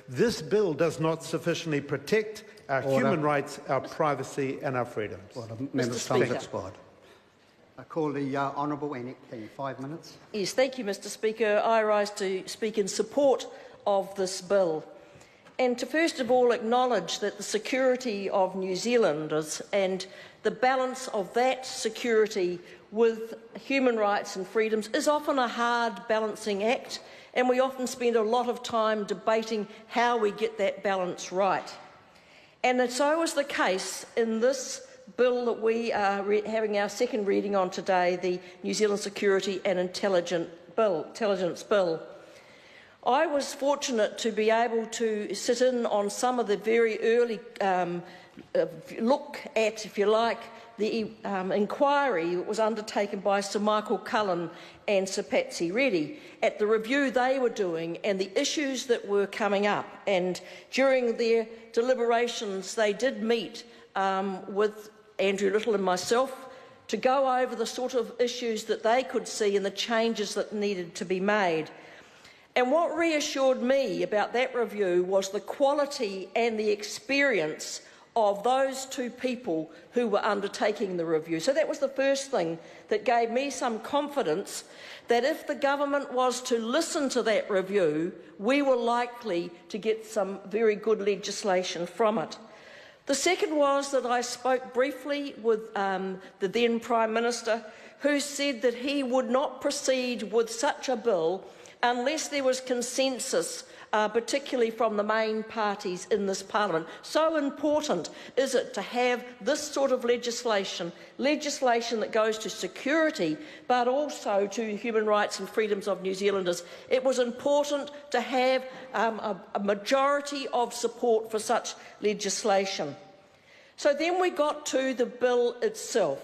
this bill does not sufficiently protect our human rights, our privacy and our freedoms. Member's time has expired. I call the Honourable Annette King. 5 minutes. Yes, thank you, Mr Speaker. I rise to speak in support of this bill, and to first of all acknowledge that the security of New Zealanders and the balance of that security with human rights and freedoms is often a hard balancing act, and we often spend a lot of time debating how we get that balance right. And so is the case in this bill that we are having our second reading on today, the New Zealand Security and Intelligence Bill. I was fortunate to be able to sit in on some of the very early look at, if you like, the inquiry that was undertaken by Sir Michael Cullen and Sir Patsy Reddy at the review they were doing and the issues that were coming up. And during their deliberations, they did meet with Andrew Little and myself to go over the sort of issues that they could see and the changes that needed to be made. And what reassured me about that review was the quality and the experience of those two people who were undertaking the review. So that was the first thing that gave me some confidence that if the government was to listen to that review, we were likely to get some very good legislation from it. The second was that I spoke briefly with the then Prime Minister, who said that he would not proceed with such a bill unless there was consensus, particularly from the main parties in this Parliament. So important is it to have this sort of legislation that goes to security, but also to human rights and freedoms of New Zealanders. It was important to have a majority of support for such legislation. So then we got to the bill itself,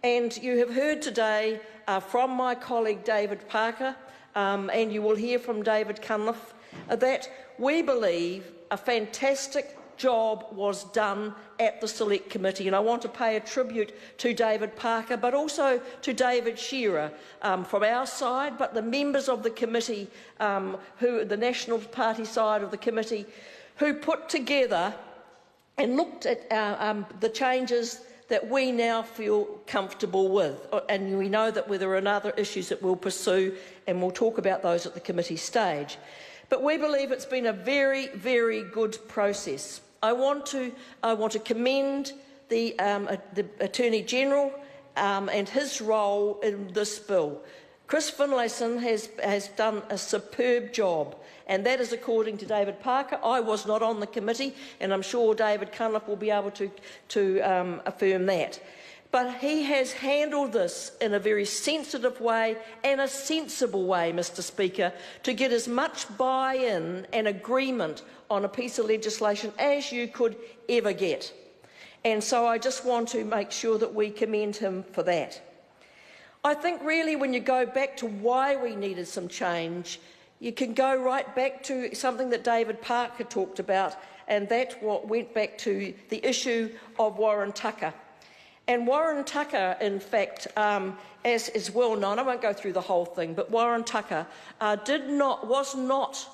and you have heard today from my colleague David Parker, and you will hear from David Cunliffe, that we believe a fantastic job was done at the Select Committee. And I want to pay a tribute to David Parker, but also to David Shearer from our side, but the members of the committee, the National Party side of the committee, who put together and looked at the changes that we now feel comfortable with. And we know that there are other issues that we'll pursue, and we'll talk about those at the committee stage. But we believe it's been a very, very good process. I want to commend the Attorney General and his role in this bill. Chris Finlayson has done a superb job, and that is according to David Parker. I was not on the committee, and I'm sure David Cunliffe will be able to affirm that. But he has handled this in a very sensitive way and a sensible way, Mr Speaker, to get as much buy-in and agreement on a piece of legislation as you could ever get. And so I just want to make sure that we commend him for that. I think really when you go back to why we needed some change, you can go right back to something that David Parker talked about, and that went back to the issue of Warren Tucker. And Warren Tucker, in fact, as is well known, I won't go through the whole thing, but Warren Tucker was not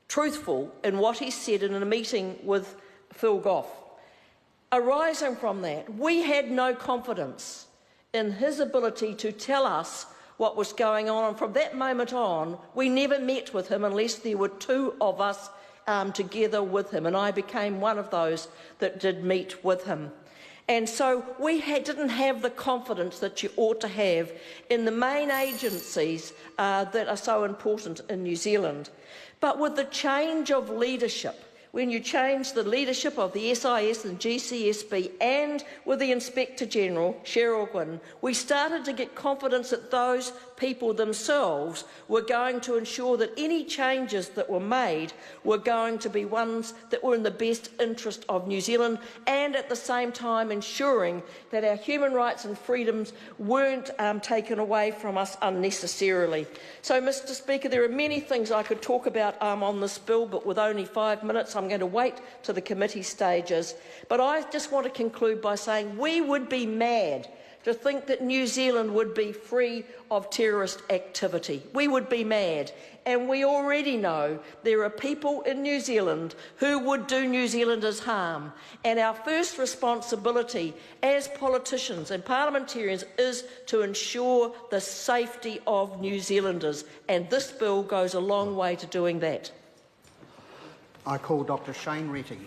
truthful in what he said in a meeting with Phil Goff. Arising from that, we had no confidence in his ability to tell us what was going on, and from that moment on, we never met with him unless there were two of us together with him, and I became one of those that did meet with him. And so we didn't have the confidence that you ought to have in the main agencies that are so important in New Zealand. But with the change of leadership, when you change the leadership of the SIS and GCSB and with the Inspector General, Cheryl Gwynne, we started to get confidence that those people themselves were going to ensure that any changes that were made were going to be ones that were in the best interest of New Zealand, and at the same time ensuring that our human rights and freedoms weren't taken away from us unnecessarily. So, Mr Speaker, there are many things I could talk about on this bill, but with only 5 minutes, I'm going to wait to the committee stages. But I just want to conclude by saying we would be mad to think that New Zealand would be free of terrorist activity. We would be mad. And we already know there are people in New Zealand who would do New Zealanders harm. And our first responsibility as politicians and parliamentarians is to ensure the safety of New Zealanders. And this bill goes a long way to doing that. I call Dr Shane Retty.